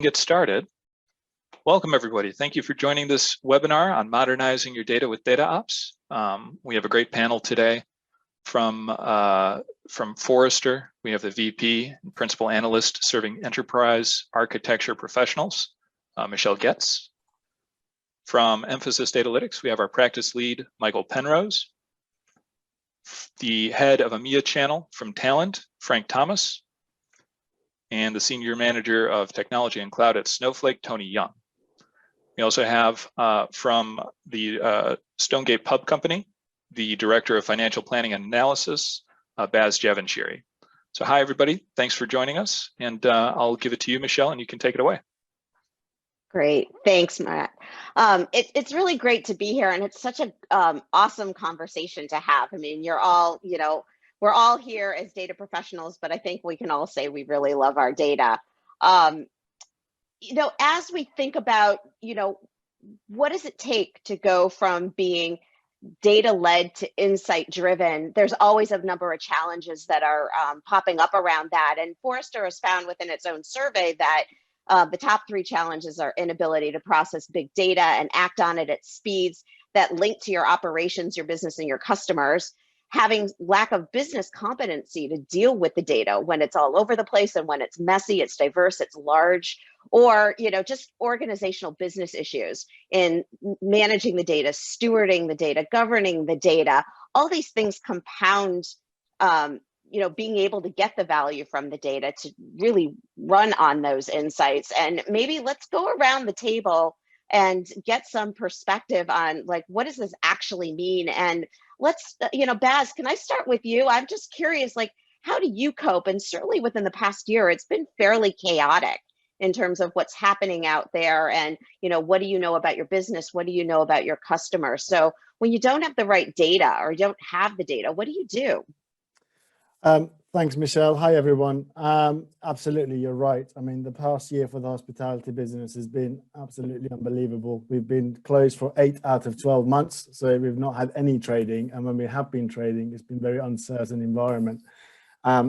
Get started. Welcome everybody. Thank you for joining this webinar on modernizing your data with DataOps. We have a great panel today from Forrester. We have the VP and Principal Analyst serving enterprise architecture professionals, Michele Goetz. From Mphasis Datalytyx, we have our practice lead, Michael Penrose. The head of EMEA channel from Talend, Frank Thomas. And the Senior Manager of Technology and Cloud at Snowflake, Tony Young. We also have from the Stonegate Pub Company, the Director of Financial Planning and Analysis, Baz Javanshiri. So hi everybody, thanks for joining us. And I'll give it to you, Michele, and you can take it away. Great, thanks, Matt. It's really great to be here, and it's such an awesome conversation to have. I mean, you're all, we're all here as data professionals, but I think we can all say we really love our data. As we think about, what does it take to go from being data-led to insight-driven? There's always a number of challenges that are popping up around that. And Forrester has found within its own survey that the top 3 challenges are inability to process big data and act on it at speeds that link to your operations, your business, and your customers. Having lack of business competency to deal with the data when it's all over the place and when it's messy, it's diverse, it's large, or just organizational business issues in managing the data, stewarding the data, governing the data. All these things compound, being able to get the value from the data to really run on those insights. And maybe let's go around the table and get some perspective on what does this actually mean? And let's, Baz, can I start with you? I'm just curious, how do you cope? And certainly within the past year, it's been fairly chaotic in terms of what's happening out there. And, what do you know about your business? What do you know about your customers? So when you don't have the right data or you don't have the data, what do you do? Thanks, Michele. Hi, everyone. Absolutely, you're right. I mean, the past year for the hospitality business has been absolutely unbelievable. We've been closed for 8 out of 12 months, so we've not had any trading. And when we have been trading, it's been a very uncertain environment.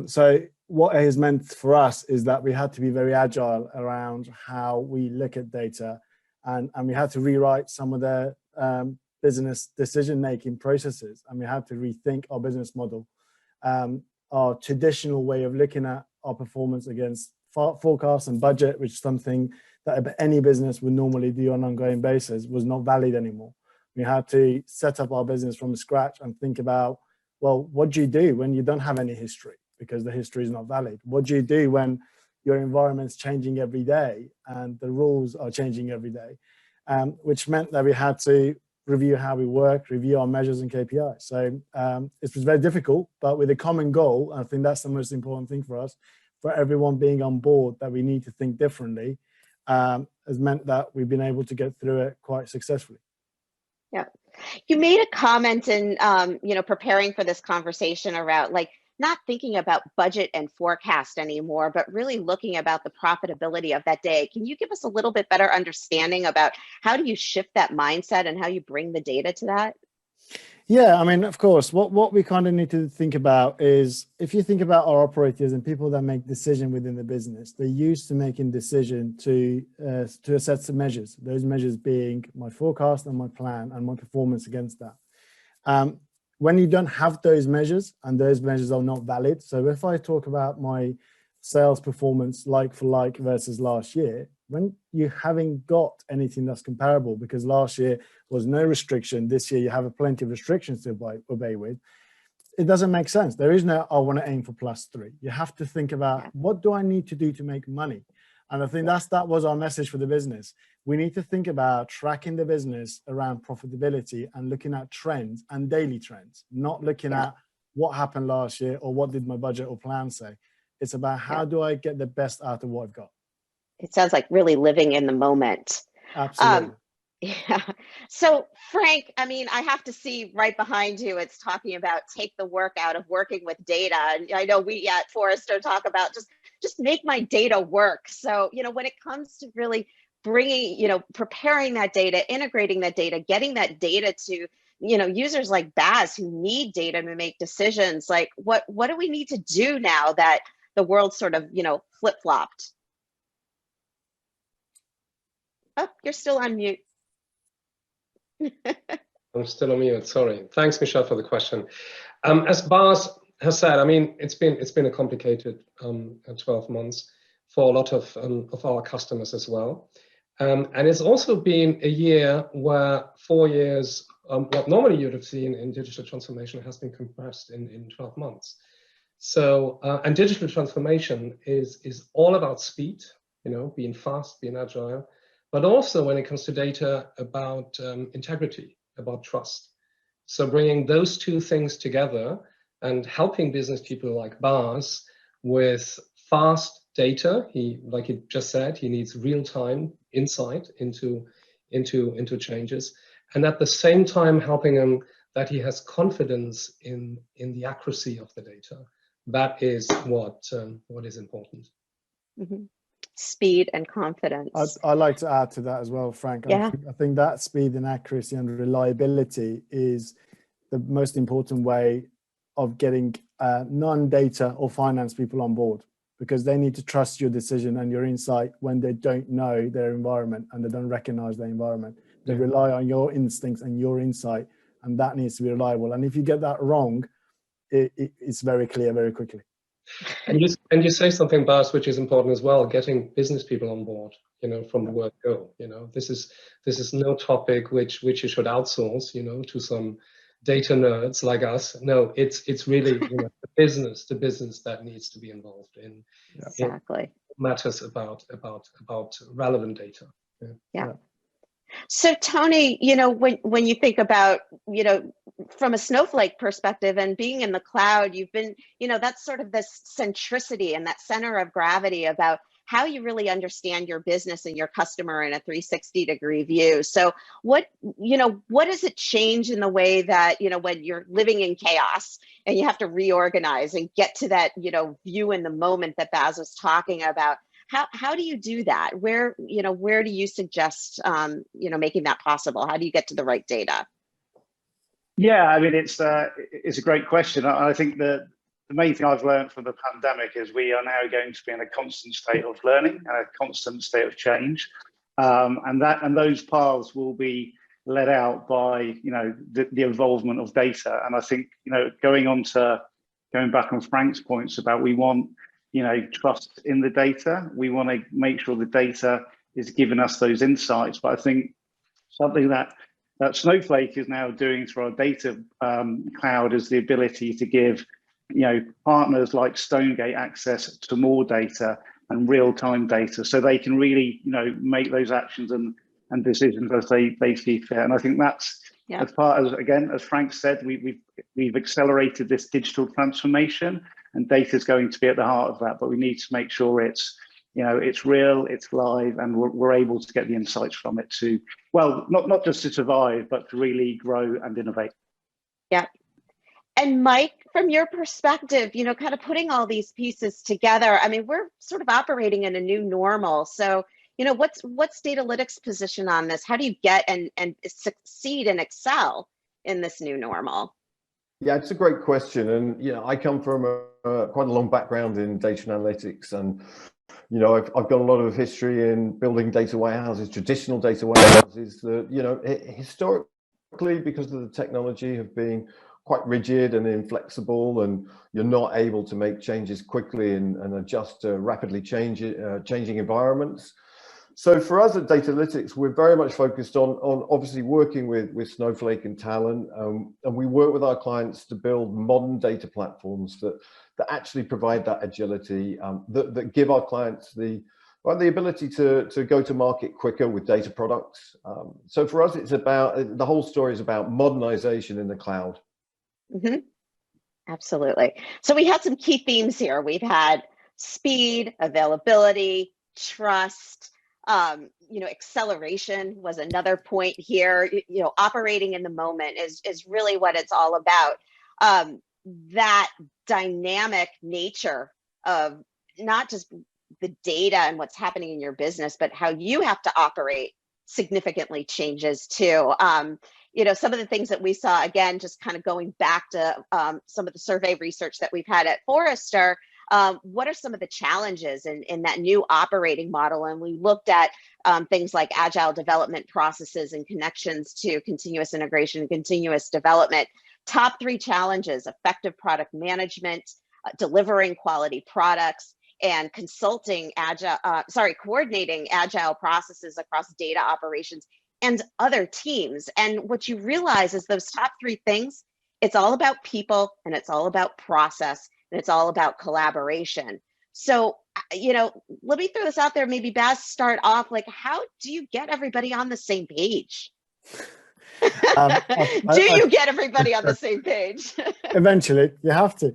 So what it has meant for us is that we had to be very agile around how we look at data, and we had to rewrite some of the business decision-making processes, and we had to rethink our business model. Our traditional way of looking at our performance against forecast and budget, which is something that any business would normally do on an ongoing basis, was not valid anymore. We had to set up our business from scratch and think about, well, what do you do when you don't have any history because the history is not valid? What do you do when your environment's changing every day and the rules are changing every day? Which meant that we had to review how we work, review our measures and KPIs. So it was very difficult, but with a common goal, I think that's the most important thing for us, for everyone being on board that we need to think differently, has meant that we've been able to get through it quite successfully. Yeah, you made a comment in, preparing for this conversation around not thinking about budget and forecast anymore, but really looking about the profitability of that day. Can you give us a little bit better understanding about how do you shift that mindset and how you bring the data to that? Yeah, I mean, of course, what we kind of need to think about is, if you think about our operators and people that make decision within the business, they're used to making decision to assess the measures, those measures being my forecast and my plan and my performance against that. When you don't have those measures and those measures are not valid, so if I talk about my sales performance like for like versus last year, when you haven't got anything that's comparable, because last year was no restriction, this year you have plenty of restrictions to obey with, it doesn't make sense. There is no, I want to aim for +3. You have to think about, what do I need to do to make money? And I think that was our message for the business. We need to think about tracking the business around profitability and looking at trends and daily trends, not looking at what happened last year or what did my budget or plan say. It's about how do I get the best out of what I've got. It sounds like really living in the moment. Absolutely. Yeah. So Frank, I mean, I have to see right behind you, it's talking about take the work out of working with data. And I know we at Forrester talk about just make my data work. So, when it comes to really bringing, preparing that data, integrating that data, getting that data to, users like Baz who need data to make decisions, what do we need to do now that the world sort of, flip-flopped? Oh, you're still on mute. I'm still on mute, sorry. Thanks, Michele, for the question. As Bas has said, I mean, it's been a complicated 12 months for a lot of our customers as well. And it's also been a year where 4 years, what normally you'd have seen in digital transformation has been compressed in 12 months. So, and digital transformation is all about speed, you know, being fast, being agile, but also when it comes to data, about integrity, about trust. So bringing those two things together and helping business people like Bas with fast data. Like he just said, he needs real-time insight into changes, and at the same time helping him that he has confidence in the accuracy of the data. That is what is important. Mm-hmm. Speed and confidence. I'd like to add to that as well, Frank. Yeah. I think that speed and accuracy and reliability is the most important way of getting non-data or finance people on board, because they need to trust your decision and your insight when they don't know their environment and they don't recognize their environment. They rely on your instincts and your insight, and that needs to be reliable. And if you get that wrong, it's very clear very quickly. And you say something, Bas, which is important as well, getting business people on board, you know, from the word go. You know, this is no topic which you should outsource, you know, to some data nerds like us. No, it's really, you know, the business that needs to be involved in Exactly. matters about relevant data. Yeah. So Tony, you know, when you think about, you know, from a Snowflake perspective and being in the cloud, you've been, you know, that's sort of this centricity and that center of gravity about how you really understand your business and your customer in a 360-degree view. So what does it change in the way that, you know, when you're living in chaos and you have to reorganize and get to that, you know, view in the moment that Bas was talking about? How do you do that? Where do you suggest, you know, making that possible? How do you get to the right data? Yeah, I mean, it's a great question. I think the main thing I've learned from the pandemic is we are now going to be in a constant state of learning and a constant state of change, and those paths will be led out by, you know, the involvement of data. And I think, you know, going back on Frank's points about we want, you know, trust in the data. We want to make sure the data is giving us those insights. But I think something that Snowflake is now doing through our data cloud is the ability to give, you know, partners like Stonegate access to more data and real-time data, so they can really, you know, make those actions and decisions as they see fit. And I think that's as part as, again, as Frank said, we've accelerated this digital transformation, and data is going to be at the heart of that. But we need to make sure it's, you know, it's real, it's live, and we're able to get the insights from it to, well, not just to survive, but to really grow and innovate. Yeah. And Mike, from your perspective, you know, kind of putting all these pieces together, I mean, we're sort of operating in a new normal. So, you know, what's Datalytyx' position on this? How do you get and succeed and excel in this new normal? Yeah, it's a great question. And, you know, I come from quite a long background in data analytics, and, you know, I've got a lot of history in building data warehouses, traditional data warehouses that, you know, historically, because of the technology, have been quite rigid and inflexible, and you're not able to make changes quickly and adjust to rapidly changing environments. So for us at Datalytyx, we're very much focused on obviously working with Snowflake and Talend, and we work with our clients to build modern data platforms that actually provide that agility, that give our clients the ability to go to market quicker with data products. So for us, it's about, the whole story is about modernization in the cloud. Mm-hmm. Absolutely. So we had some key themes here. We've had speed, availability, trust. You know, acceleration was another point here. You know, operating in the moment is really what it's all about. That dynamic nature of not just the data and what's happening in your business, but how you have to operate significantly changes too. You know, some of the things that we saw, again, just kind of going back to some of the survey research that we've had at Forrester, what are some of the challenges in that new operating model? And we looked at things like agile development processes and connections to continuous integration, continuous development. Top 3 challenges: effective product management, delivering quality products, and coordinating agile processes across data operations and other teams. And what you realize is those top 3 things, it's all about people, and it's all about process, and it's all about collaboration. So, let me throw this out there. Maybe Baz, start off, like, how do you get everybody on the same page? Do you get everybody on the same page? Eventually, you have to.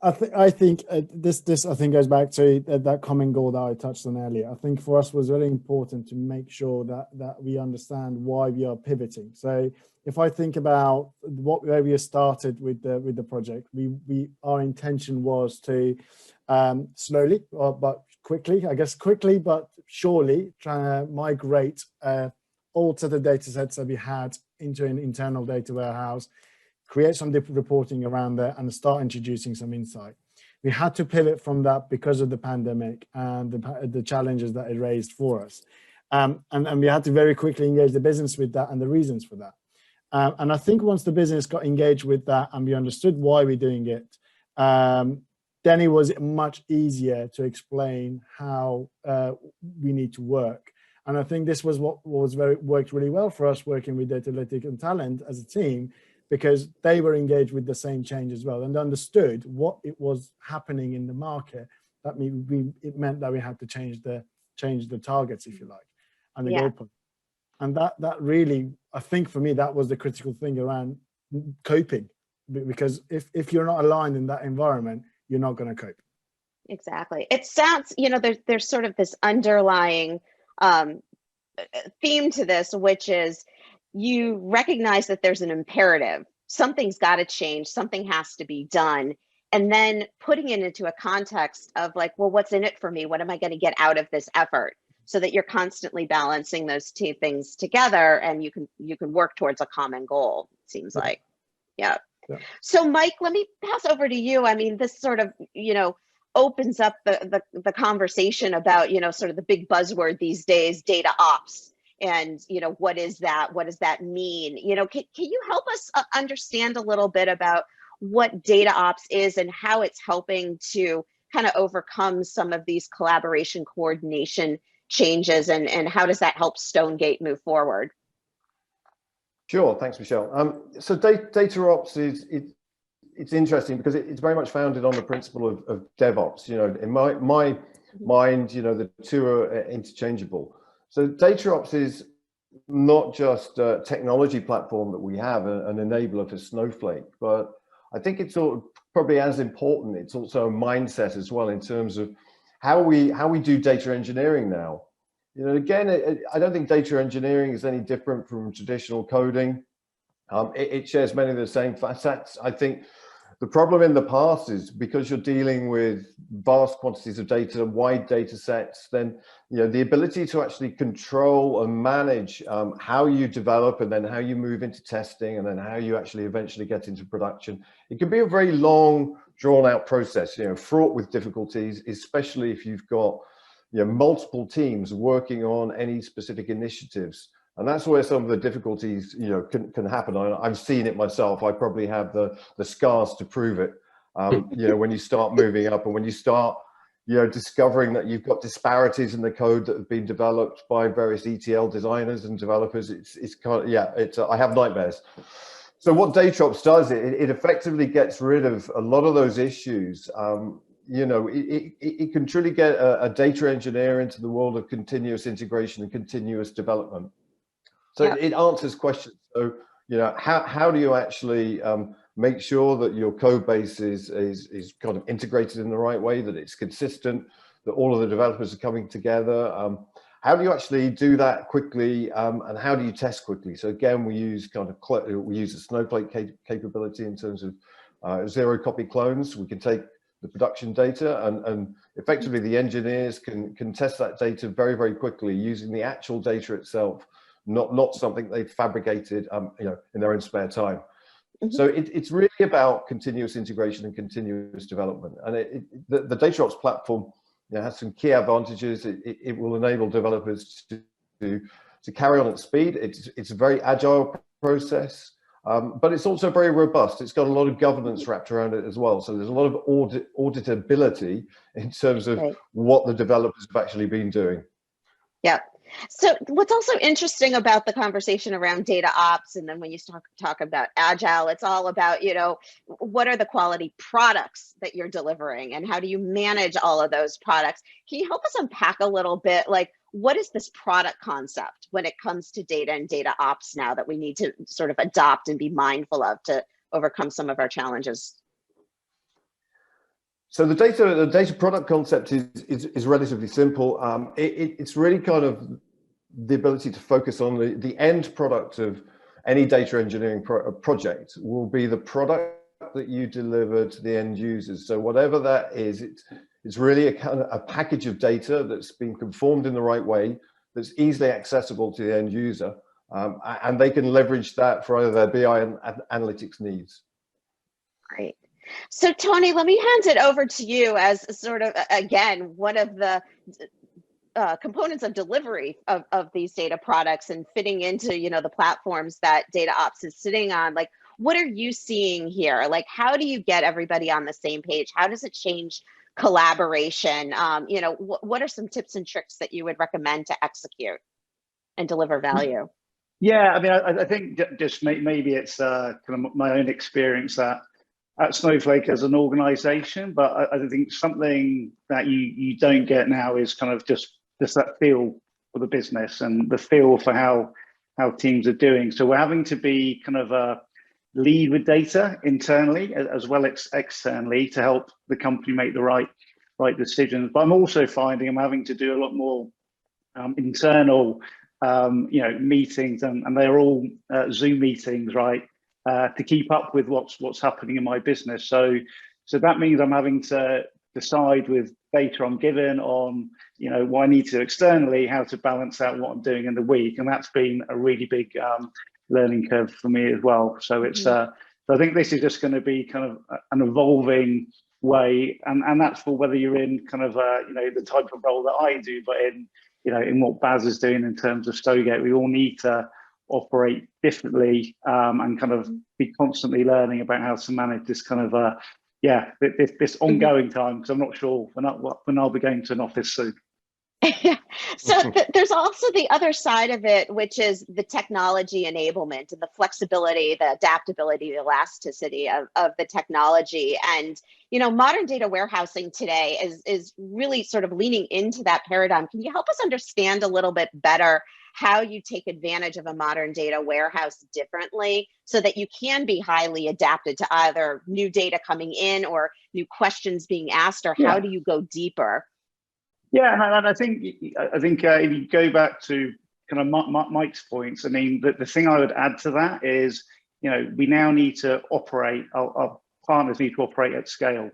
I think this I think goes back to that common goal that I touched on earlier. I think for us was really important to make sure that we understand why we are pivoting. So if I think about where we started with the project, our intention was to slowly but quickly, but surely, try to migrate all to the data sets that we had into an internal data warehouse, create some reporting around there, and start introducing some insight. We had to pivot from that because of the pandemic and the challenges that it raised for us. And we had to very quickly engage the business with that and the reasons for that. And I think once the business got engaged with that and we understood why we're doing it, then it was much easier to explain how we need to work. And I think this was what worked really well for us, working with Datalytyx and Talend as a team, because they were engaged with the same change as well and understood what it was happening in the market. That it meant that we had to change the targets, if you like, and the goal point. And that really, I think for me, that was the critical thing around coping, because if you're not aligned in that environment, you're not going to cope. Exactly. It sounds, there's sort of this underlying theme to this, which is you recognize that there's an imperative. Something's got to change. Something has to be done. And then putting it into a context of like, well, what's in it for me? What am I going to get out of this effort? So that you're constantly balancing those 2 things together, and you can work towards a common goal, it seems like. Yeah. So Mike, let me pass over to you. I mean, this sort of, opens up the conversation about, sort of the big buzzword these days, data ops. And, what is that? What does that mean? Can you help us understand a little bit about what data ops is and how it's helping to kind of overcome some of these collaboration coordination changes, and how does that help Stonegate move forward? Sure, thanks, Michelle. So data ops it's interesting because it's very much founded on the principle of DevOps. In my mind, the 2 are interchangeable. So data ops is not just a technology platform that we have, an enabler for Snowflake, but I think it's probably as important. It's also a mindset as well in terms of how we do data engineering now. Again, I don't think data engineering is any different from traditional coding. It shares many of the same facets. I think the problem in the past is because you're dealing with vast quantities of data, wide data sets, then the ability to actually control and manage how you develop, and then how you move into testing, and then how you actually eventually get into production. It can be a very long, drawn-out process, fraught with difficulties, especially if you've got multiple teams working on any specific initiatives. And that's where some of the difficulties, can happen. I've seen it myself. I probably have the scars to prove it. When you start moving up, and when you start, discovering that you've got disparities in the code that have been developed by various ETL designers and developers, it's kind of, I have nightmares. So what DataOps does, it effectively gets rid of a lot of those issues. It can truly get a data engineer into the world of continuous integration and continuous development. So it answers questions. So, how do you actually make sure that your code base is kind of integrated in the right way, that it's consistent, that all of the developers are coming together? How do you actually do that quickly, and how do you test quickly? So again, we use a Snowflake capability in terms of 0 copy clones. We can take the production data, and effectively the engineers can test that data very, very quickly using the actual data itself, not something they've fabricated in their own spare time. So it's really about continuous integration and continuous development. And the DataOps platform has some key advantages. It will enable developers to carry on at speed. It's a very agile process, but it's also very robust. It's got a lot of governance wrapped around it as well. So there's a lot of auditability in terms of what the developers have actually been doing. Yeah. So what's also interesting about the conversation around data ops, and then when you talk about agile, it's all about, what are the quality products that you're delivering and how do you manage all of those products? Can you help us unpack a little bit, like, what is this product concept when it comes to data and data ops now that we need to sort of adopt and be mindful of to overcome some of our challenges? So the data product concept is relatively simple. It's really kind of the ability to focus on the end product of any data engineering project will be the product that you deliver to the end users. So whatever that is, it's really a kind of a package of data that's been conformed in the right way, that's easily accessible to the end user, and they can leverage that for either their BI and analytics needs. Great. So Tony, let me hand it over to you as sort of, again, one of the components of delivery of these data products and fitting into, the platforms that DataOps is sitting on. Like, what are you seeing here? Like, how do you get everybody on the same page? How does it change collaboration? What are some tips and tricks that you would recommend to execute and deliver value? Yeah, I mean, I think just maybe it's kind of my own experience at Snowflake as an organization, but I think something that you don't get now is kind of just that feel for the business and the feel for how teams are doing. So we're having to be kind of a lead with data internally as well as externally to help the company make the right decisions. But I'm also finding I'm having to do a lot more internal meetings, and they're all Zoom meetings, right? To keep up with what's happening in my business. So that means I'm having to decide with data I'm given on, what I need to do externally, how to balance out what I'm doing in the week. And that's been a really big learning curve for me as well. So it's, so I think this is just going to be kind of an evolving way. And that's for whether you're in kind of, the type of role that I do, but in what Baz is doing in terms of Stonegate, we all need to operate differently and kind of be constantly learning about how to manage this kind of this ongoing time, because I'm not sure when I'll be going to an office soon. So there's also the other side of it, which is the technology enablement and the flexibility, the adaptability, the elasticity of the technology. And modern data warehousing today is really sort of leaning into that paradigm. Can you help us understand a little bit better how you take advantage of a modern data warehouse differently so that you can be highly adapted to either new data coming in or new questions being asked, or how do you go deeper? Yeah, and I think if you go back to kind of Mike's points, I mean, the thing I would add to that is, we now need to operate, our partners need to operate at scale.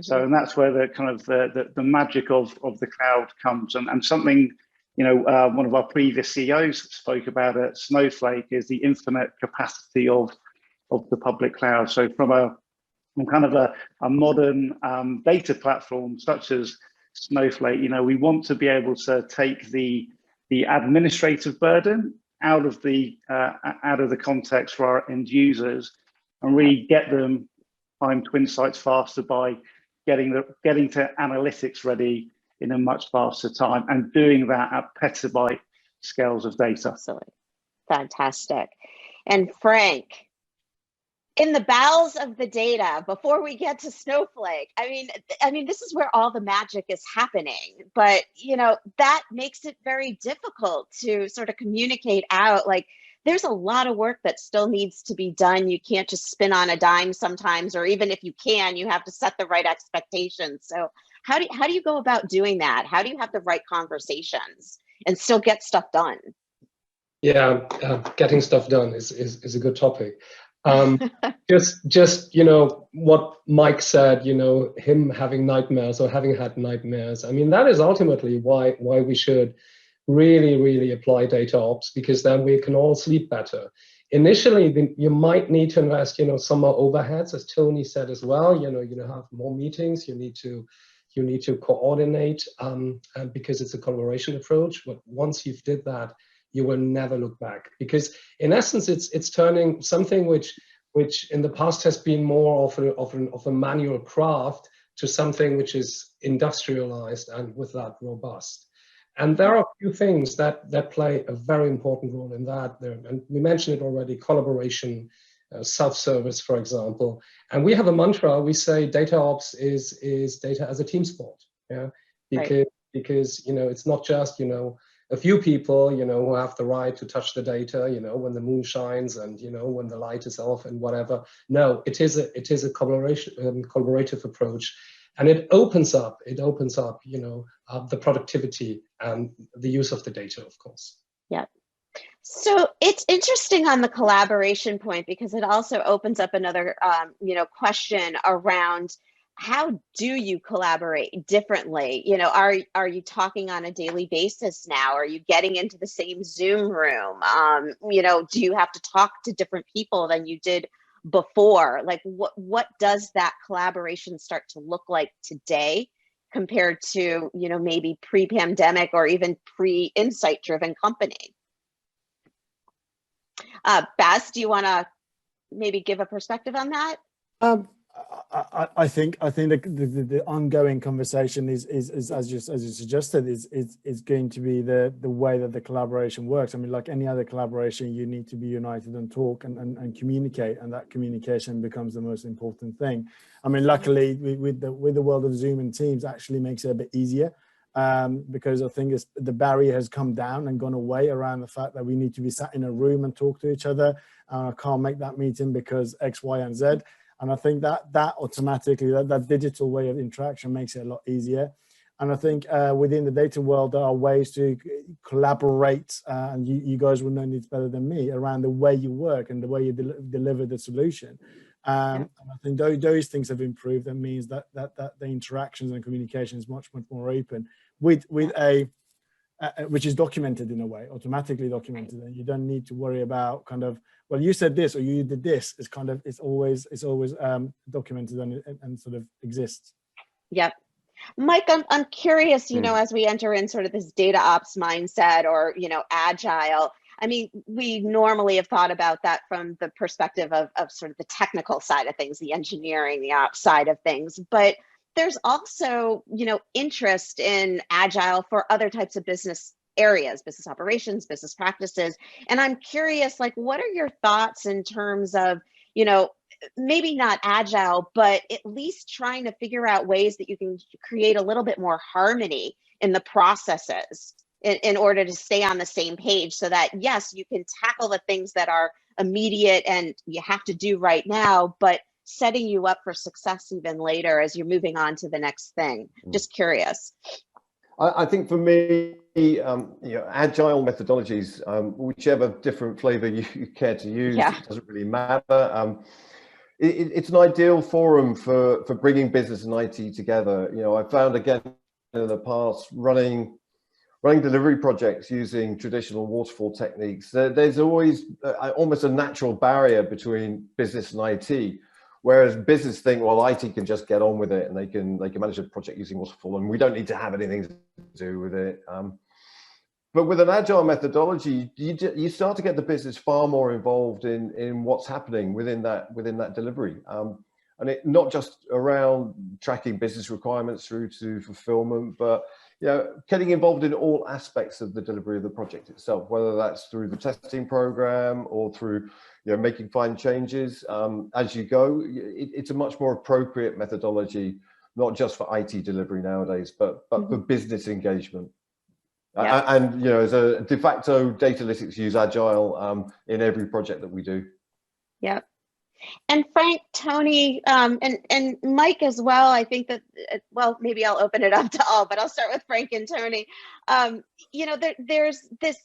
So, and that's where the kind of the magic of the cloud comes, and something, one of our previous CEOs spoke about at Snowflake is the infinite capacity of the public cloud. So from a kind of a modern data platform such as Snowflake, we want to be able to take the administrative burden out of the context for our end users and really get them time to insights faster by getting to analytics ready in a much faster time, and doing that at petabyte scales of data. Absolutely. Fantastic. And Frank, in the bowels of the data, before we get to Snowflake, I mean, this is where all the magic is happening, but that makes it very difficult to sort of communicate out. Like, there's a lot of work that still needs to be done. You can't just spin on a dime sometimes, or even if you can, you have to set the right expectations. So how do you go about doing that? How do you have the right conversations and still get stuff done? Yeah, getting stuff done is a good topic. Just what Mike said, him having nightmares or having had nightmares. I mean, that is ultimately why we should really apply DataOps, because then we can all sleep better. Initially, you might need to invest, some more overheads, as Tony said as well. You have more meetings. You need to coordinate, and because it's a collaboration approach. But once you've did that, you will never look back, because in essence, it's turning something which in the past has been more of a manual craft to something which is industrialized and with that robust. And there are a few things that play a very important role in that. And we mentioned it already: collaboration, self-service, for example. And we have a mantra. We say DataOps is data as a team sport. Yeah, because it's not just a few people who have the right to touch the data when the moon shines and when the light is off and whatever. No, it is a collaborative approach. And it opens up, the productivity and the use of the data, of course. Yeah. So it's interesting on the collaboration point, because it also opens up another, question around how do you collaborate differently? Are you talking on a daily basis now? Are you getting into the same Zoom room? Do you have to talk to different people than you did before? Like what does that collaboration start to look like today compared to maybe pre-pandemic or even pre-insight driven company? Bas, do you want to maybe give a perspective on that? I think the ongoing conversation is as you suggested is going to be the way that the collaboration works. I mean, like any other collaboration, you need to be united and talk and communicate, and that communication becomes the most important thing. I mean, luckily with the world of Zoom and Teams actually makes it a bit easier, because I think the barrier has come down and gone away around the fact that we need to be sat in a room and talk to each other. I can't make that meeting because X, Y, and Z. And I think that automatically, that digital way of interaction makes it a lot easier. And I think within the data world, there are ways to collaborate, and you guys will know this better than me, around the way you work and the way you deliver the solution. And I think those things have improved. That means that the interactions and communication is much more open with which is documented in a way, automatically documented, and you don't need to worry about kind of, well, you said this or you did this. It's always documented and sort of exists. Yep. Mike, I'm curious, as we enter in sort of this data ops mindset or, agile, I mean, we normally have thought about that from the perspective of sort of the technical side of things, the engineering, the ops side of things, but there's also, interest in agile for other types of business areas, business operations, business practices. And I'm curious, like, what are your thoughts in terms of, maybe not agile, but at least trying to figure out ways that you can create a little bit more harmony in the processes in order to stay on the same page, so that, yes, you can tackle the things that are immediate and you have to do right now, but setting you up for success even later as you're moving on to the next thing. Just curious. I think for me, agile methodologies, whichever different flavor you care to use, it doesn't really matter. It's an ideal forum for bringing business and IT together. I found again in the past running delivery projects using traditional waterfall techniques, there's always almost a natural barrier between business and IT. Whereas business think, well, IT can just get on with it and they can manage a project using waterfall, and we don't need to have anything to do with it. But with an agile methodology, you start to get the business far more involved in what's happening within that delivery, and it not just around tracking business requirements through to fulfillment, but getting involved in all aspects of the delivery of the project itself, whether that's through the testing program or through making fine changes as you go. It's a much more appropriate methodology, not just for IT delivery nowadays, but for business engagement. And as a de facto, Datalytyx use Agile in every project that we do. Yep. And Frank, Tony, and Mike as well. I think that, well, maybe I'll open it up to all, but I'll start with Frank and Tony. There's this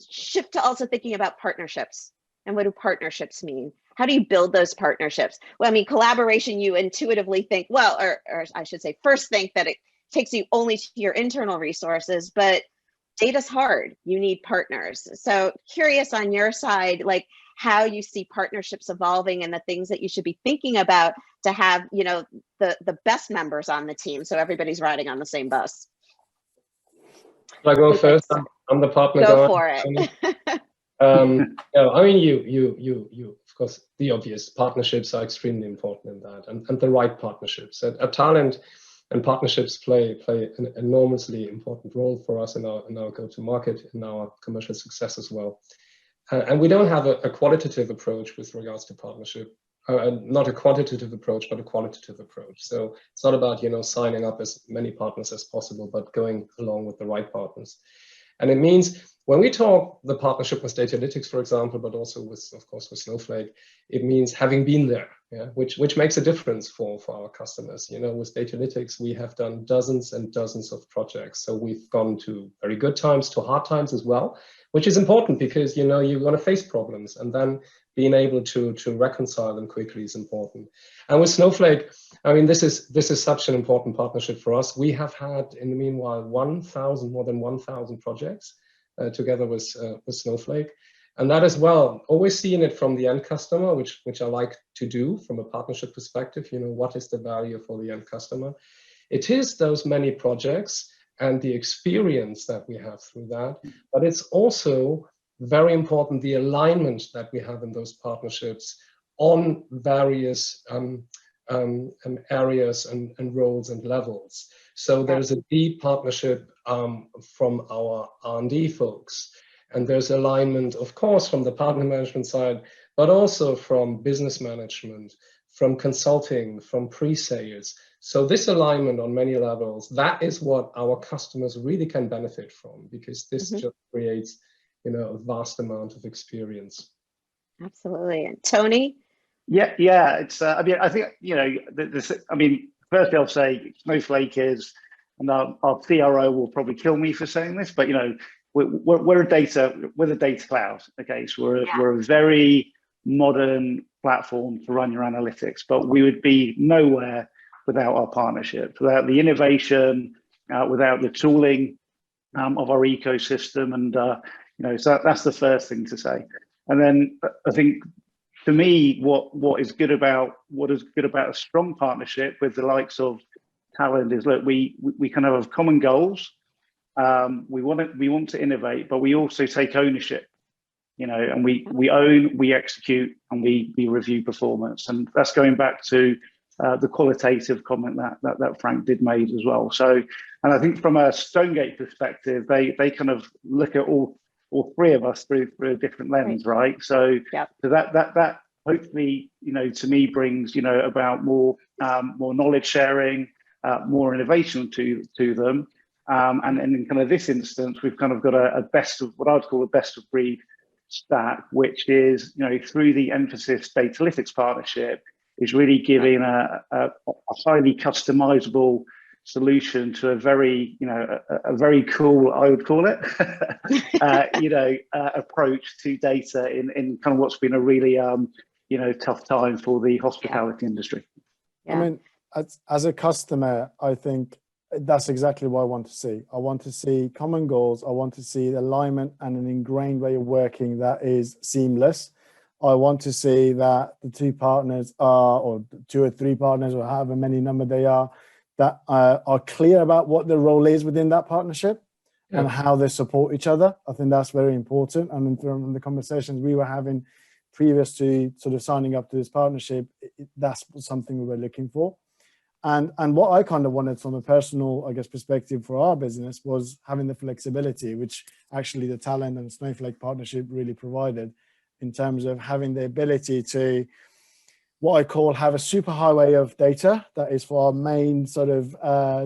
shift to also thinking about partnerships. And what do partnerships mean? How do you build those partnerships? Well, I mean, collaboration, you intuitively think, well, or I should say, first think that it takes you only to your internal resources, but data's hard. You need partners. So curious on your side, like how you see partnerships evolving and the things that you should be thinking about to have, you know, the best members on the team, so everybody's riding on the same bus. Shall I go first? I'm the partner guy. Go for it. Yeah, I mean, you, of course, the obvious partnerships are extremely important in that, and the right partnerships. At Talend, and partnerships play an enormously important role for us in our go-to-market, in our commercial success as well. And we don't have a qualitative approach with regards to partnership. Not a quantitative approach, but a qualitative approach. So it's not about, you know, signing up as many partners as possible, but going along with the right partners. And it means when we talk the partnership with Datalytyx, for example, but also with, of course, with Snowflake, it means having been there, yeah, which makes a difference for our customers. You know, with Datalytyx, we have done dozens and dozens of projects. So we've gone to very good times, to hard times as well, which is important because, you know, you're going to face problems, and then being able to reconcile them quickly is important. And with Snowflake, I mean, this is such an important partnership for us. We have had, in the meanwhile, more than 1,000 projects together with Snowflake. And that as well, always seeing it from the end customer, which I like to do from a partnership perspective. You know, what is the value for the end customer? It is those many projects and the experience that we have through that, but it's also very important the alignment that we have in those partnerships on various areas and roles and levels. So there's a deep partnership from our R&D folks, and there's alignment, of course, from the partner management side, but also from business management, from consulting, from pre-sales. So this alignment on many levels, that is what our customers really can benefit from, because this just creates, you know, a vast amount of experience. Absolutely. And Tony? Yeah. It's. I mean, I think, you know, I mean, firstly, I'll say Snowflake is, and our CRO will probably kill me for saying this, but you know, we're a data cloud. Okay, so we're a very modern platform to run your analytics, but we would be nowhere without our partnerships, without the innovation, without the tooling of our ecosystem, and you know, so that's the first thing to say. And then I think, to me, what is good about a strong partnership with the likes of Talend is, look, we kind of have common goals. We want to innovate, but we also take ownership, you know, and we own, we execute, and we review performance. And that's going back to the qualitative comment that Frank did made as well. So, and I think from a Stonegate perspective, they kind of look at all three of us through a different lens, right? So, so that hopefully, you know, to me brings, you know, about more knowledge sharing, more innovation to them. And in kind of this instance, we've kind of got a best of, what I would call a best of breed stack, which is, you know, through the Mphasis Datalytyx partnership, is really giving a highly customizable solution to a very, you know, a very cool, I would call it, you know, approach to data in kind of what's been a really, you know, tough time for the hospitality industry. I mean, as a customer, I think that's exactly what I want to see. I want to see common goals. I want to see alignment and an ingrained way of working that is seamless. I want to see that the two partners are, or 2 or 3 partners, or however many number they are, that are clear about what the role is within that partnership and how they support each other. I think that's very important. And from the conversations we were having previous to sort of signing up to this partnership, that's something we were looking for. And what I kind of wanted from a personal, I guess, perspective for our business was having the flexibility, which actually the Talend and Snowflake partnership really provided, in terms of having the ability to, what I call, have a super highway of data that is for our main sort of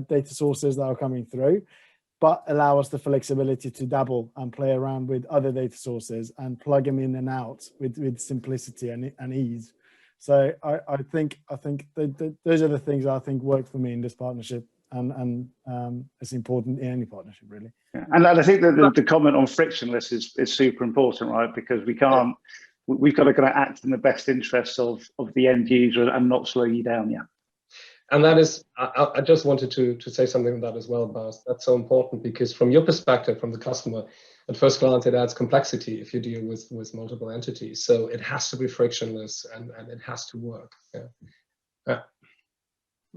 data sources that are coming through, but allow us the flexibility to dabble and play around with other data sources and plug them in and out with simplicity and ease. So I think those are the things I think work for me in this partnership, and it's important in any partnership, really. Yeah. And I think that the comment on frictionless is super important, right? Because we've got to kind of act in the best interests of the end user and not slow you down. Yeah. And that is, I just wanted to say something on that as well, Bas. That's so important because from your perspective, from the customer, at first glance, it adds complexity if you deal with multiple entities. So it has to be frictionless and it has to work. Yeah.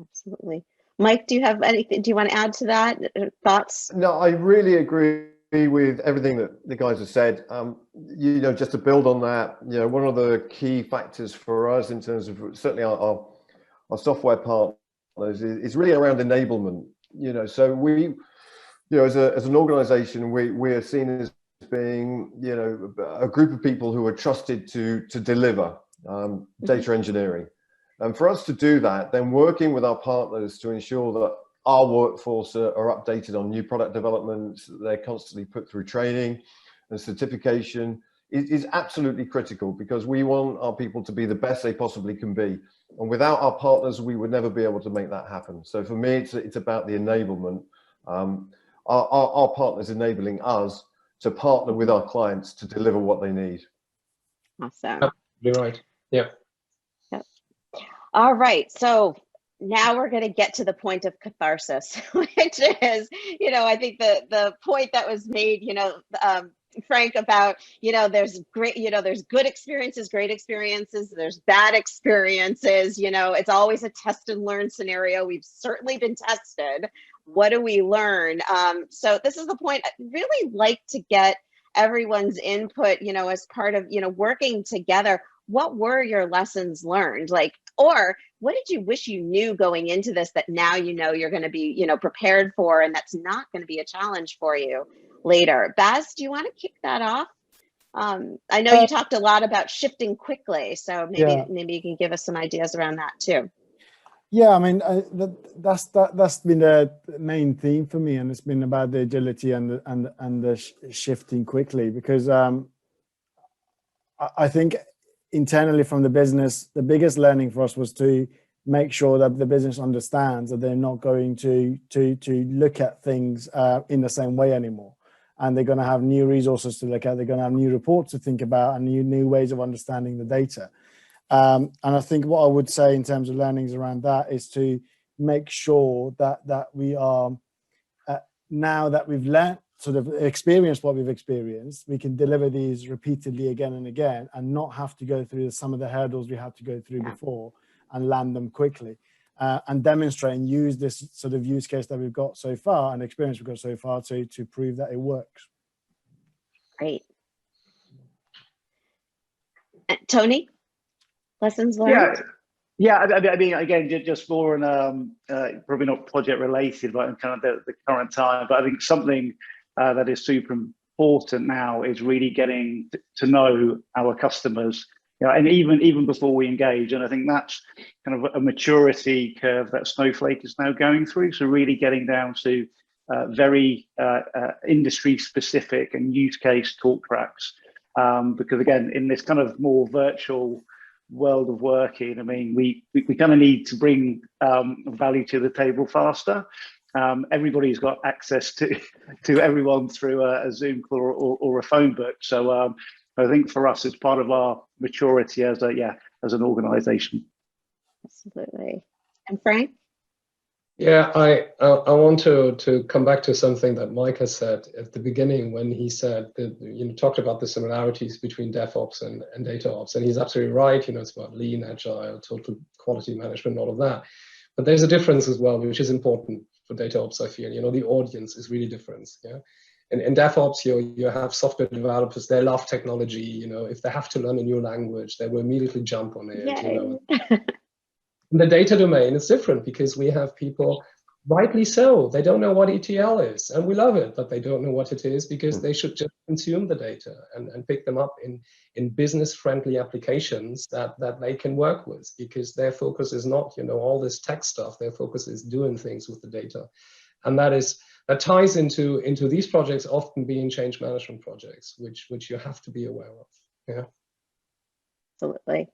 Absolutely. Mike, do you have anything, do you want to add to that? Thoughts? No, I really agree with everything that the guys have said. You know, just to build on that, you know, one of the key factors for us in terms of certainly our software partners is really around enablement. You know, so we, you know, as an organization, we are seen as being, you know, a group of people who are trusted to deliver data engineering. And for us to do that, then working with our partners to ensure that our workforce are updated on new product developments, they're constantly put through training and certification is absolutely critical, because we want our people to be the best they possibly can be. And without our partners, we would never be able to make that happen. So for me, it's about the enablement. Our partners enabling us to partner with our clients to deliver what they need. Awesome. You're right. Yeah. All right, so now we're going to get to the point of catharsis, which is, you know, I think the point that was made, you know, Frank, about, you know, there's great, you know, there's good experiences, great experiences, there's bad experiences, you know, it's always a test and learn scenario. We've certainly been tested. What do we learn? So this is the point. I'd really like to get everyone's input, you know, as part of, you know, working together. What were your lessons learned? Like, or what did you wish you knew going into this that now you know you're going to be, you know, prepared for, and that's not going to be a challenge for you later? Baz, do you want to kick that off? I know you talked a lot about shifting quickly, so maybe you can give us some ideas around that too. Yeah, I mean, that's been the main theme for me, and it's been about the agility and the shifting quickly, because I think internally from the business, the biggest learning for us was to make sure that the business understands that they're not going to look at things in the same way anymore, and they're going to have new resources to look at. They're going to have new reports to think about and new ways of understanding the data. And I think what I would say in terms of learnings around that is to make sure that we are, now that we've learned, sort of experienced what we've experienced, we can deliver these repeatedly again and again and not have to go through some of the hurdles we had to go through before, and land them quickly, and demonstrate and use this sort of use case that we've got so far and experience we've got so far to prove that it works. Great. Tony? Lessons learned? Yeah, I mean, again, just more on probably not project related, but in kind of the current time. But I think something that is super important now is really getting to know our customers, you know, and even before we engage. And I think that's kind of a maturity curve that Snowflake is now going through. So really getting down to very industry specific and use case talk tracks, because again, in this kind of more virtual world of working, I mean, we kind of need to bring value to the table faster. Everybody's got access to everyone through a Zoom call or a phone book. So I think for us, it's part of our maturity as an organization. Absolutely. And Frank? Yeah, I want to come back to something that Mike has said at the beginning when he said that, you know, talked about the similarities between DevOps and DataOps, and he's absolutely right. You know, it's about lean, agile, total quality management, all of that. But there's a difference as well, which is important for DataOps. I feel, you know, the audience is really different. Yeah, in DevOps, you have software developers. They love technology. You know, if they have to learn a new language, they will immediately jump on it. Yay. You know. In the data domain, it's different because we have people, rightly so, they don't know what ETL is, and we love it, but they don't know what it is because they should just consume the data and pick them up in business-friendly applications that they can work with, because their focus is not, you know, all this tech stuff. Their focus is doing things with the data, and that ties into these projects often being change management projects, which you have to be aware of. Yeah, Absolutely.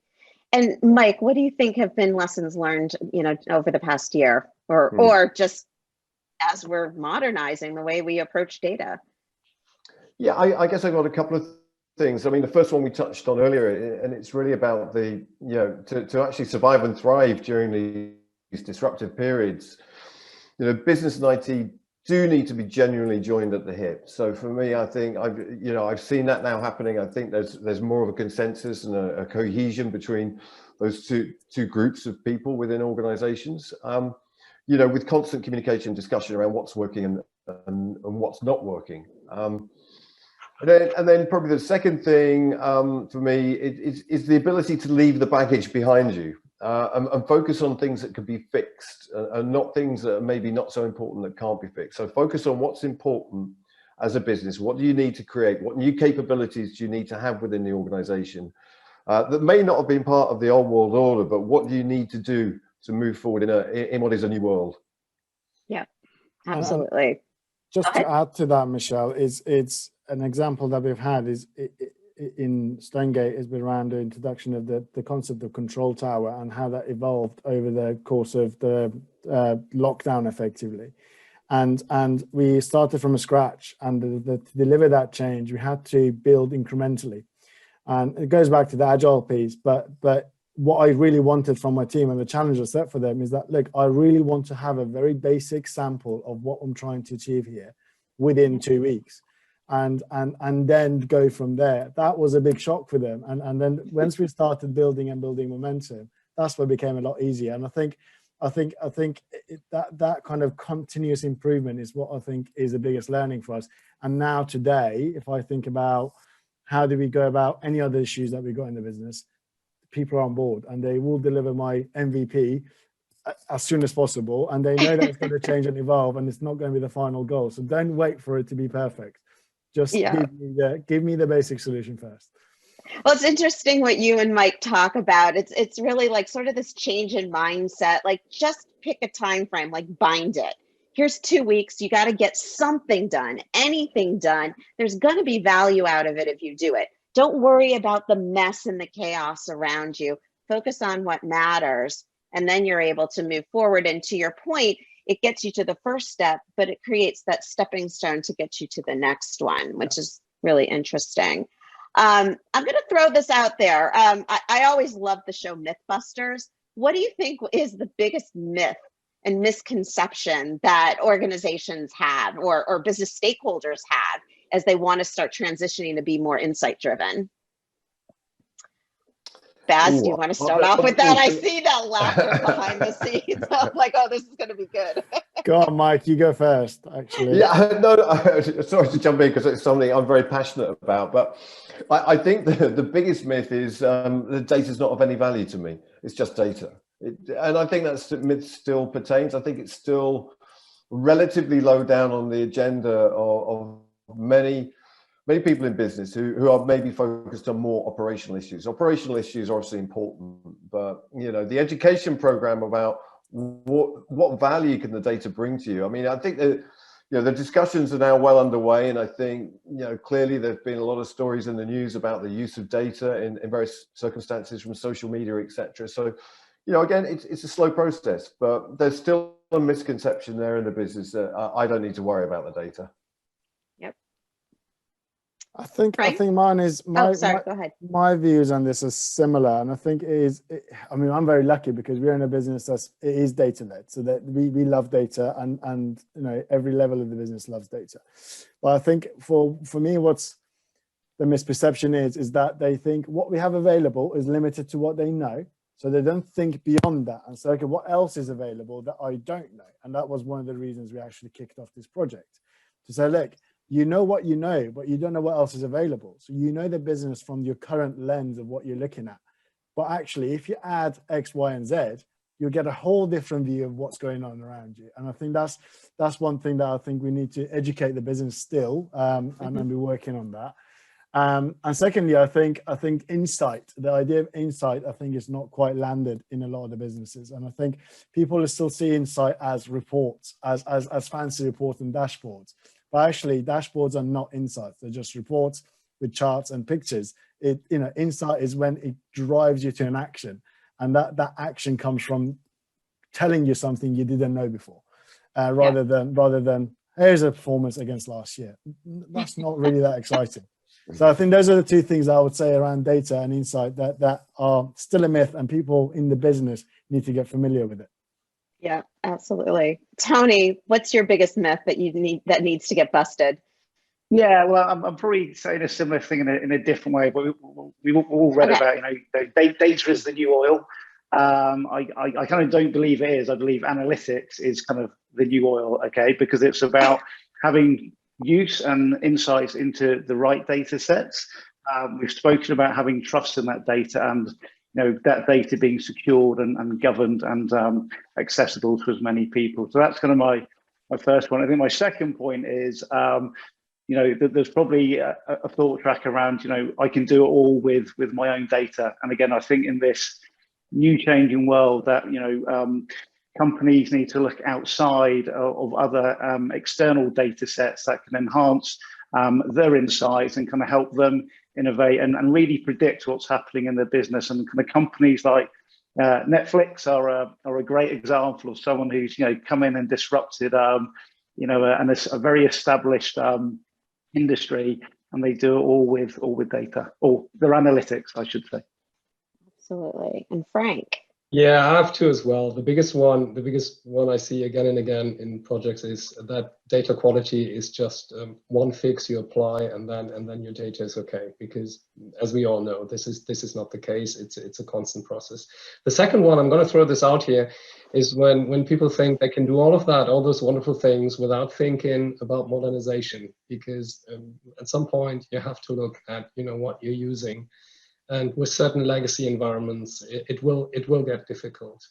And Mike, what do you think have been lessons learned, you know, over the past year, or just as we're modernizing the way we approach data? Yeah, I guess I got a couple of things. I mean, the first one we touched on earlier, and it's really about the, you know, to actually survive and thrive during disruptive periods, business and IT do need to be genuinely joined at the hip. So for me, I think I've seen that now happening. I think there's more of a consensus and a cohesion between those two groups of people within organizations, with constant communication, discussion around what's working and what's not working. And then probably the second thing for me is the ability to leave the baggage behind you and focus on things that can be fixed and not things that are maybe not so important that can't be fixed. So focus on what's important as a business. What do you need to create? What new capabilities do you need to have within the organization that may not have been part of the old world order, but what do you need to do to move forward in what is a new world? Yeah, absolutely. Just to add to that, Michele, it's an example that we've had is in Stonegate has been around the introduction of the concept of control tower and how that evolved over the course of the lockdown effectively. And we started from scratch, and to deliver that change, we had to build incrementally. And it goes back to the agile piece, but what I really wanted from my team and the challenge I set for them is that, look, I really want to have a very basic sample of what I'm trying to achieve here within 2 weeks. And then go from there. That was a big shock for them. And then once we started building momentum, that's what became a lot easier. And I think that kind of continuous improvement is what I think is the biggest learning for us. And now today, if I think about how do we go about any other issues that we got in the business, people are on board and they will deliver my MVP as soon as possible. And they know that it's going to change and evolve and it's not going to be the final goal. So don't wait for it to be perfect. Just give me the basic solution first. Well, it's interesting what you and Mike talk about. It's really like sort of this change in mindset, like just pick a time frame, like bind it. Here's 2 weeks. You got to get something done, anything done. There's going to be value out of it if you do it. Don't worry about the mess and the chaos around you. Focus on what matters, and then you're able to move forward. And to your point, it gets you to the first step, but it creates that stepping stone to get you to the next one, which is really interesting. I'm going to throw this out there. I always love the show Mythbusters. What do you think is the biggest myth and misconception that organizations have or business stakeholders have as they want to start transitioning to be more insight driven? Baz, do you want to start off with that? I see that laughter behind the scenes. I'm like, oh, this is going to be good. Go on, Mike, you go first, actually. Yeah, no, sorry to jump in because it's something I'm very passionate about. But I think the biggest myth is the data is not of any value to me. It's just data. And I think that myth still pertains. I think it's still relatively low down on the agenda of many people in business who are maybe focused on more operational issues. Operational issues are obviously important, but the education program about what value can the data bring to you? I mean, I think that the discussions are now well underway, and I think clearly there've been a lot of stories in the news about the use of data in various circumstances from social media, etc. So, again, it's a slow process, but there's still a misconception there in the business that I don't need to worry about the data. I think mine is go ahead. My views on this are similar, and I think I'm very lucky because we're in a business it is data led, so that we love data, and every level of the business loves data. But I think for me, what's the misperception is that they think what we have available is limited to what they know, so they don't think beyond that and say, okay, what else is available that I don't know? And that was one of the reasons we actually kicked off this project, to say, look, you know what you know, but you don't know what else is available. So you know the business from your current lens of what you're looking at. But actually, if you add X, Y, and Z, you'll get a whole different view of what's going on around you. And I think that's one thing that I think we need to educate the business still, and be working on that. And secondly, I think insight, the idea of insight, I think is not quite landed in a lot of the businesses. And I think people still see insight as reports, as fancy reports and dashboards. But actually, dashboards are not insights. They're just reports with charts and pictures. Insight is when it drives you to an action. And that action comes from telling you something you didn't know before, rather than here's a performance against last year. That's not really that exciting. So I think those are the two things I would say around data and insight that are still a myth, and people in the business need to get familiar with it. Yeah, absolutely. Tony, what's your biggest myth that that needs to get busted? Yeah, well, I'm probably saying a similar thing in a different way, but we've all read Okay. about, data is the new oil. I kind of don't believe it is. I believe analytics is kind of the new oil, okay, because it's about having use and insights into the right data sets. We've spoken about having trust in that data and that data being secured and governed and accessible to as many people. So that's kind of my first point. I think my second point is there's probably a thought track around, I can do it all with my own data. And again, I think in this new changing world that, companies need to look outside of other external data sets that can enhance their insights and kind of help them innovate and really predict what's happening in their business. And kind of companies like Netflix are a great example of someone who's, come in and disrupted, and it's a very established industry, and they do it all with data, or their analytics, I should say. Absolutely. And Frank? Yeah, I have two as well. The biggest one I see again and again in projects is that data quality is just one fix you apply, and then your data is okay. Because as we all know, this is not the case. It's a constant process. The second one, I'm going to throw this out here, is when people think they can do all of that, all those wonderful things, without thinking about modernization. Because at some point you have to look at what you're using. And with certain legacy environments, it will get difficult.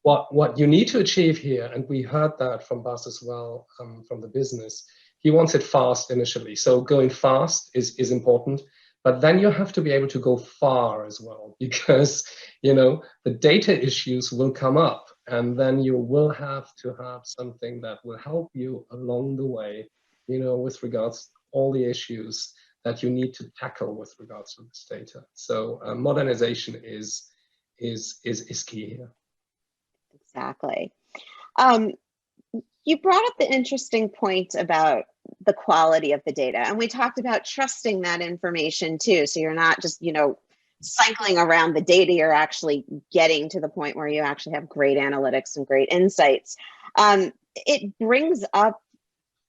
What you need to achieve here, and we heard that from Bas as well, from the business, he wants it fast initially. So going fast is important, but then you have to be able to go far as well, because the data issues will come up, and then you will have to have something that will help you along the way, with regards to all the issues that you need to tackle with regards to this data. So modernization is key here. Exactly. You brought up the interesting point about the quality of the data, and we talked about trusting that information too. So you're not just, cycling around the data, you're actually getting to the point where you actually have great analytics and great insights. It brings up,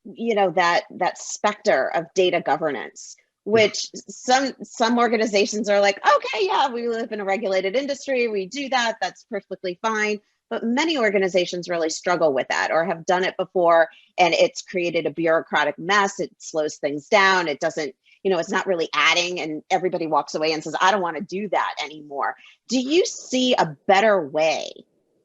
that specter of data governance, which some organizations are like, okay, yeah, we live in a regulated industry, we do that, that's perfectly fine. But many organizations really struggle with that, or have done it before, and it's created a bureaucratic mess. It slows things down. It doesn't, it's not really adding, and everybody walks away and says, I don't want to do that anymore. Do you see a better way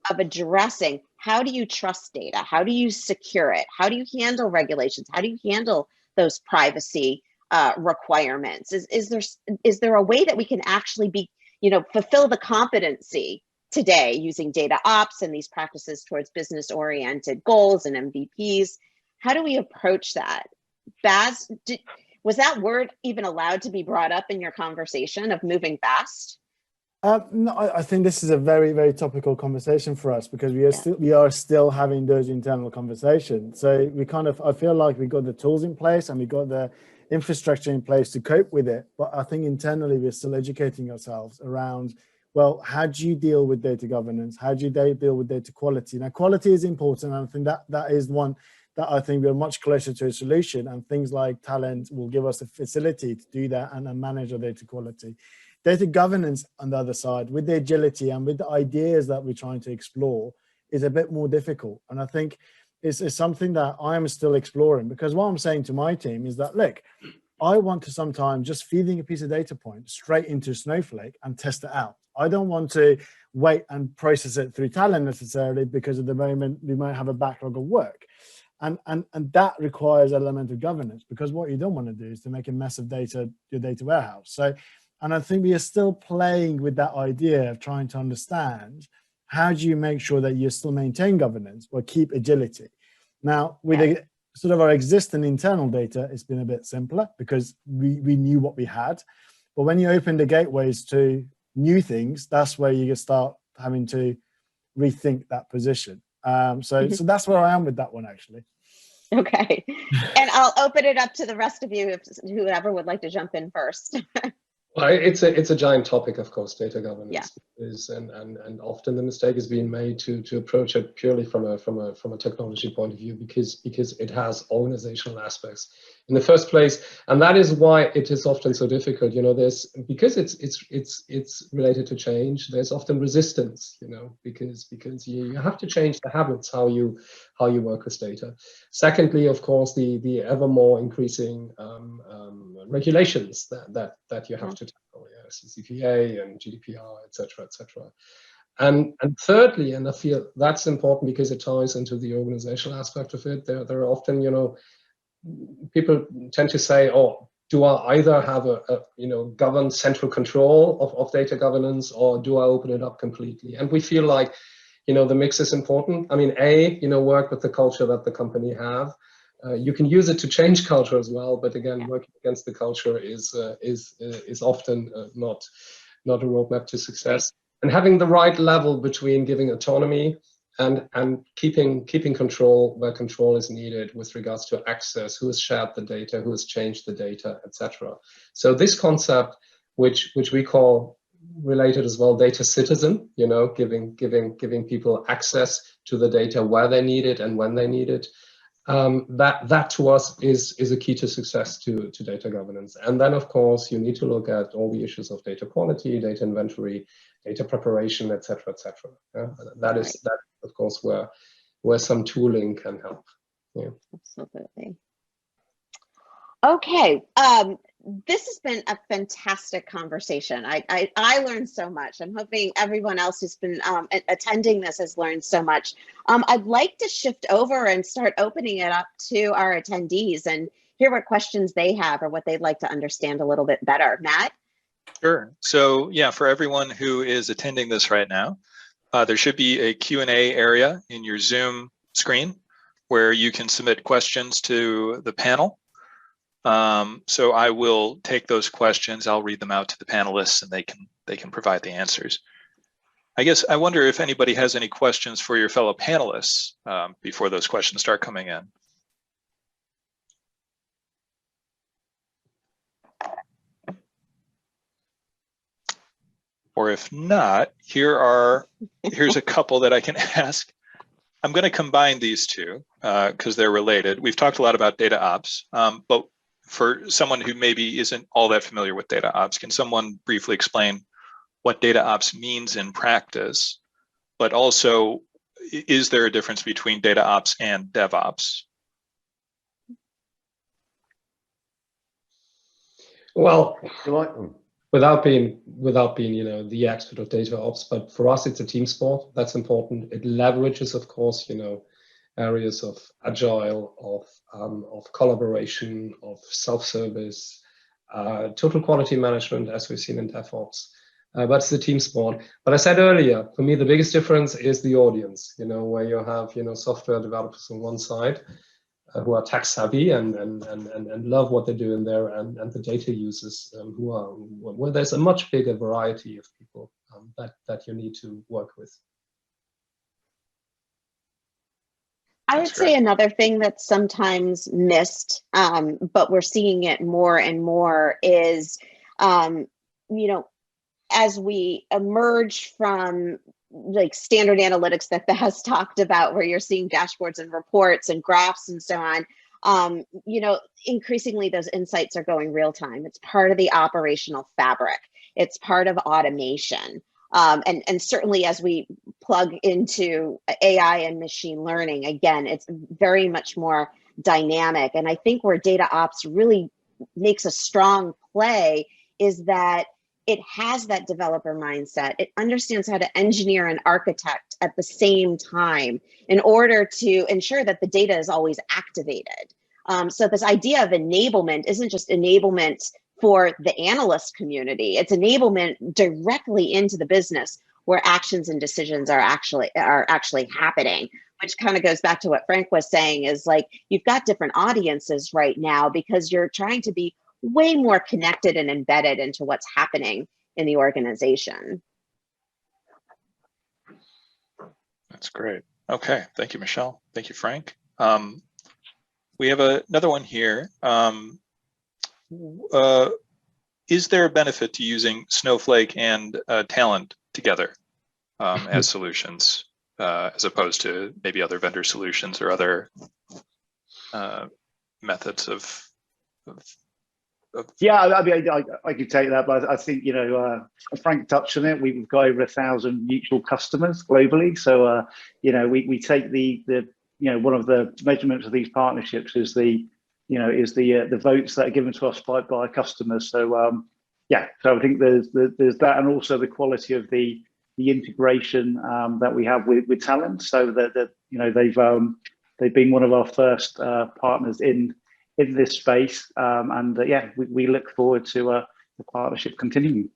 of addressing, how do you trust data? How do you secure it? How do you handle regulations? How do you handle those privacy requirements? Is there a way that we can actually be, fulfill the competency today using DataOps and these practices towards business-oriented goals and MVPs? How do we approach that? Baz, was that word even allowed to be brought up in your conversation of moving fast? No, I think this is a very, very topical conversation for us, because we are still having those internal conversations. So I feel like we got the tools in place and we got the infrastructure in place to cope with it. But I think internally we're still educating ourselves around, well, how do you deal with data governance? How do you deal with data quality? Now, quality is important. And I think that is one that I think we're much closer to a solution, and things like Talend will give us the facility to do that and manage our data quality. Data governance on the other side, with the agility and with the ideas that we're trying to explore, is a bit more difficult. And I think it's something that I am still exploring, because what I'm saying to my team is that, look, I want to sometimes just feeding a piece of data point straight into Snowflake and test it out. I don't want to wait and process it through Talend necessarily, because at the moment we might have a backlog of work. And that requires an element of governance, because what you don't want to do is to make a mess of your data warehouse. So, and I think we are still playing with that idea of trying to understand, how do you make sure that you still maintain governance but keep agility? Now, with sort of our existing internal data, it's been a bit simpler because we knew what we had. But when you open the gateways to new things, that's where you start having to rethink that position. So that's where I am with that one, actually. Okay. And I'll open it up to the rest of you, if whoever would like to jump in first. Well, it's a giant topic, of course, data governance. Yeah. Is and often the mistake is being made to approach it purely from a technology point of view, because it has organizational aspects in the first place, and that is why it is often so difficult. Because it's related to change. There's often resistance, because you have to change the habits how you work with data. Secondly, of course, the ever more increasing regulations that you have to tackle, CCPA and GDPR, etc., etc. And thirdly, and I feel that's important because it ties into the organizational aspect of it. There are often, people tend to say, "Oh, do I either have a governed central control of data governance, or do I open it up completely?" And we feel like, the mix is important. I mean, work with the culture that the company have. You can use it to change culture as well, but again, working against the culture is often not a roadmap to success. And having the right level between giving autonomy and keeping control where control is needed with regards to access, who has shared the data, who has changed the data, etc. So this concept, which we call related as well, data citizen, giving people access to the data where they need it and when they need it. That to us is a key to success to data governance. And then, of course, you need to look at all the issues of data quality, data inventory, data preparation, etc., etc. That is, of course, where some tooling can help. Yeah. Absolutely. Okay. This has been a fantastic conversation. I learned so much. I'm hoping everyone else who's been attending this has learned so much. I'd like to shift over and start opening it up to our attendees and hear what questions they have or what they'd like to understand a little bit better. Matt? Sure. So yeah, for everyone who is attending this right now, there should be a Q&A area in your Zoom screen where you can submit questions to the panel. So I will take those questions, I'll read them out to the panelists, and they can provide the answers. I guess I wonder if anybody has any questions for your fellow panelists before those questions start coming in. Or if not, here's a couple that I can ask. I'm going to combine these two because they're related. We've talked a lot about DataOps, but for someone who maybe isn't all that familiar with DataOps, can someone briefly explain what DataOps means in practice, but also is there a difference between DataOps and DevOps? Well, You like them? without being the expert of DataOps, but for us it's a team sport. That's important. It leverages, of course, areas of agile, of collaboration, of self-service, total quality management, as we've seen in DevOps. But it's the team sport. But I said earlier, for me, the biggest difference is the audience, where you have, software developers on one side who are tech savvy and love what they do in there, and the data users where there's a much bigger variety of people that you need to work with. I would say another thing that's sometimes missed, but we're seeing it more and more is, as we emerge from like standard analytics that has talked about, where you're seeing dashboards and reports and graphs and so on, increasingly those insights are going real time. It's part of the operational fabric. It's part of automation. And certainly as we plug into AI and machine learning, again, it's very much more dynamic. And I think where DataOps really makes a strong play is that it has that developer mindset. It understands how to engineer and architect at the same time in order to ensure that the data is always activated. So this idea of enablement isn't just enablement for the analyst community. It's enablement directly into the business where actions and decisions are actually happening, which kind of goes back to what Frank was saying, is like, you've got different audiences right now because you're trying to be way more connected and embedded into what's happening in the organization. That's great. Okay, thank you, Michele. Thank you, Frank. We have another one here. is there a benefit to using Snowflake and Talend together as solutions, as opposed to maybe other vendor solutions or other methods of Yeah, I mean, I could take that, but I think, you know, Frank touched on it. We've got over 1,000 mutual customers globally. So, you know, we take the you know, one of the measurements of these partnerships is the votes that are given to us by customers. So, yeah, so I think there's that, and also the quality of the integration that we have with Talend. So that you know, they've been one of our first partners in this space, and yeah, we look forward to the partnership continuing.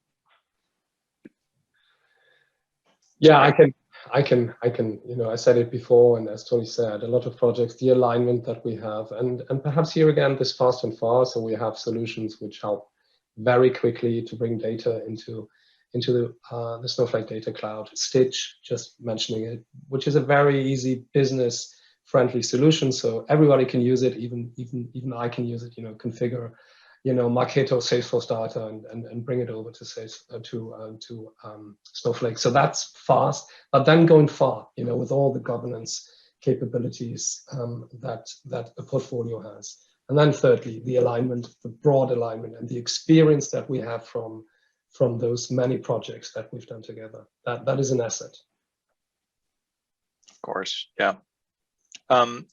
Yeah, I can, you know, I said it before, and as Tony said, a lot of projects, the alignment that we have, and perhaps here again, this fast and far, so we have solutions which help very quickly to bring data into the Snowflake data cloud. Stitch, just mentioning it, which is a very easy business friendly solution, so everybody can use it, even I can use it, you know, configure, you know, Marketo Salesforce data and bring it over to Snowflake. So that's fast, but then going far, you know, with all the governance capabilities that a portfolio has. And then thirdly, the alignment, the broad alignment, and the experience that we have from those many projects that we've done together. That is an asset. Of course, yeah.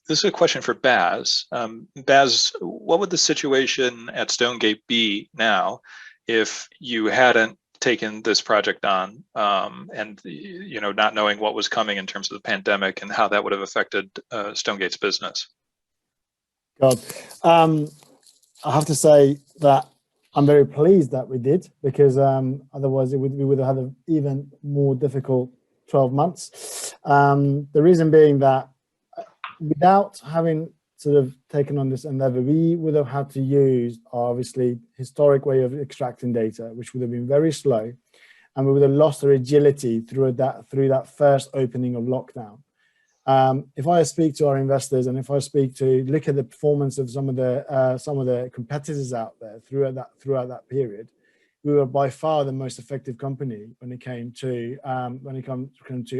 This is a question for Baz. Baz, what would the situation at Stonegate be now if you hadn't taken this project on, and you know, not knowing what was coming in terms of the pandemic and how that would have affected Stonegate's business? God, I have to say that I'm very pleased that we did, because otherwise we would have had an even more difficult 12 months. The reason being that without having sort of taken on this endeavor, we would have had to use our obviously historic way of extracting data, which would have been very slow, and we would have lost our agility through that first opening of lockdown. If I speak to our investors, and if I look at the performance of some of the competitors out there throughout that period, we were by far the most effective company when it came to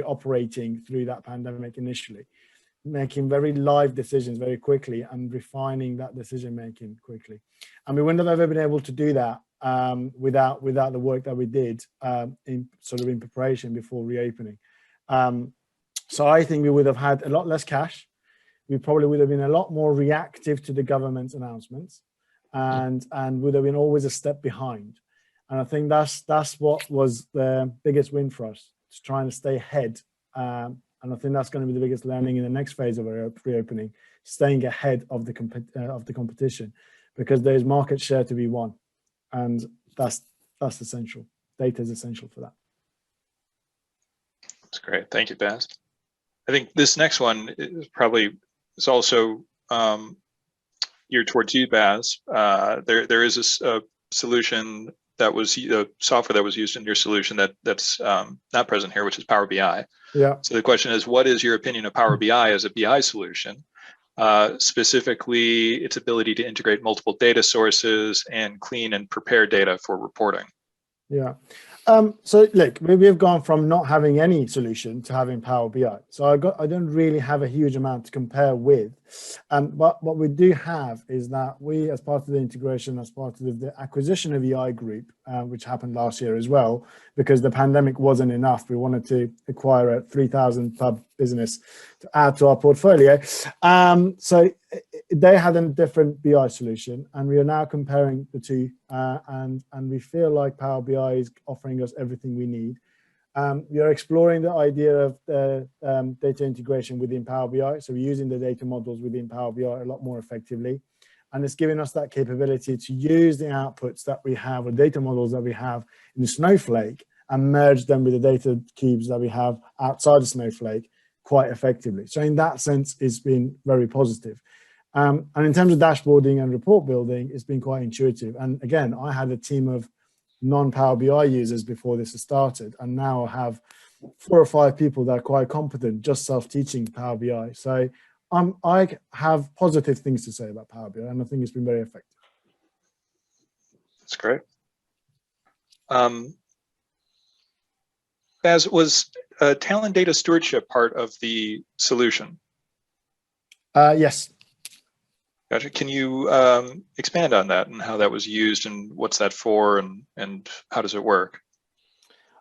operating through that pandemic initially, making very live decisions very quickly and refining that decision making quickly. And we wouldn't have ever been able to do that without the work that we did in preparation before reopening. So I think we would have had a lot less cash. We probably would have been a lot more reactive to the government's announcements, and would have been always a step behind. And I think that's what was the biggest win for us, to try and stay ahead. And I think that's going to be the biggest learning in the next phase of our reopening, staying ahead of the competition, because there's market share to be won, and that's essential. Data is essential for that. That's great. Thank you, Baz. I think this next one is also geared towards you, Baz. There is a solution that was the software that was used in your solution that's not present here, which is Power BI. Yeah. So the question is, what is your opinion of Power BI as a BI solution, specifically its ability to integrate multiple data sources and clean and prepare data for reporting? Yeah. So look, we have gone from not having any solution to having Power BI. So I don't really have a huge amount to compare with. But what we do have is that we, as part of the integration, as part of the acquisition of EI Group, which happened last year as well, because the pandemic wasn't enough, we wanted to acquire a 3,000 pub business to add to our portfolio. So they had a different BI solution, and we are now comparing the two, and we feel like Power BI is offering us everything we need. We are exploring the idea of data integration within Power BI, so we're using the data models within Power BI a lot more effectively, and it's giving us that capability to use the outputs that we have, or data models that we have in Snowflake, and merge them with the data cubes that we have outside of Snowflake quite effectively. So in that sense, it's been very positive. And in terms of dashboarding and report building, it's been quite intuitive. And again, I had a team of non-Power BI users before this has started, and now I have 4 or 5 people that are quite competent just self-teaching Power BI. So I have positive things to say about Power BI, and I think it's been very effective. That's great. As was Talend data stewardship part of the solution? Yes. Gotcha. Can you expand on that and how that was used and what's that for and how does it work?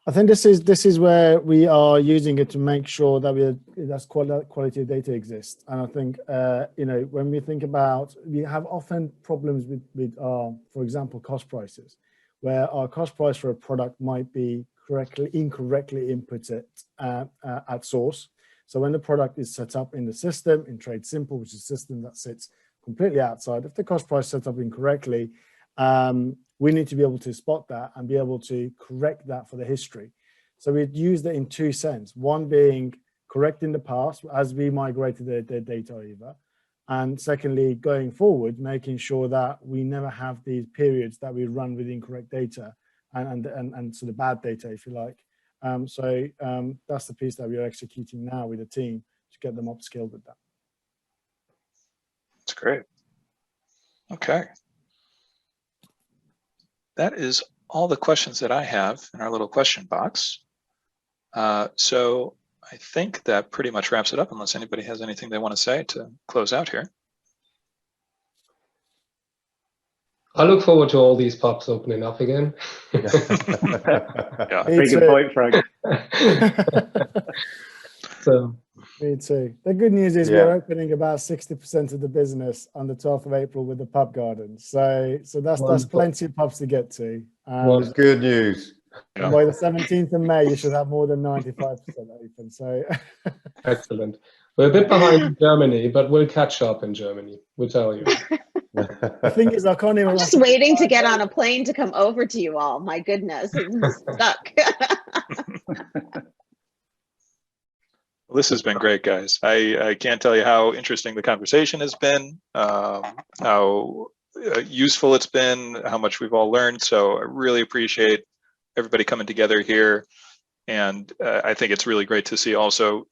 I think this is where we are using it to make sure that that's quality of data exists. And I think when we think about, we have often problems with our, for example, cost prices, where our cost price for a product might be incorrectly inputted at source. So when the product is set up in the system in Trade Simple, which is a system that sits completely outside, if the cost price is set up incorrectly, we need to be able to spot that and be able to correct that for the history. So we'd use that in two senses. One being correcting the past as we migrated the data over. And secondly, going forward, making sure that we never have these periods that we run with incorrect data and sort of bad data, if you like. That's the piece that we are executing now with the team to get them upskilled with that. That's great. Okay. That is all the questions that I have in our little question box. So I think that pretty much wraps it up, unless anybody has anything they want to say to close out here. I look forward to all these pubs opening up again. Yeah. Very good point, Frank. So, Me too. The good news is we're opening about 60% of the business on the 12th of April with the pub garden. So that's plenty of pubs to get to. That's good news. And by the 17th of May, you should have more than 95% open. So excellent. We're a bit behind in Germany, but we'll catch up in Germany. We'll tell you. the thing is, I can't even. I'm just waiting to get on a plane to come over to you all. My goodness, I'm stuck. Well, this has been great, guys. I can't tell you how interesting the conversation has been, how useful it's been, how much we've all learned. So I really appreciate everybody coming together here. And I think it's really great to see also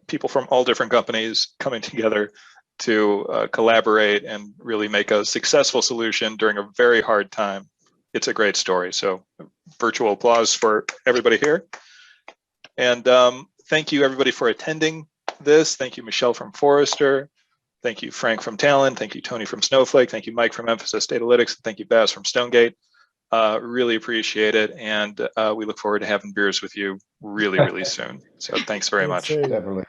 people from all different companies coming together to collaborate and really make a successful solution during a very hard time. It's a great story. So virtual applause for everybody here. And thank you everybody for attending this. Thank you, Michele from Forrester. Thank you, Frank from Talend. Thank you, Tony from Snowflake. Thank you, Mike from Mphasis Datalytyx. Thank you, Baz from Stonegate. Really appreciate it. And we look forward to having beers with you really, really soon. So thanks very much. Definitely.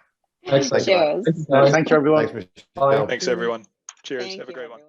Excellent. Cheers. Thank you, everyone. Thanks, Michele. Thanks, everyone. Cheers. Thank Have a you, great one. everyone.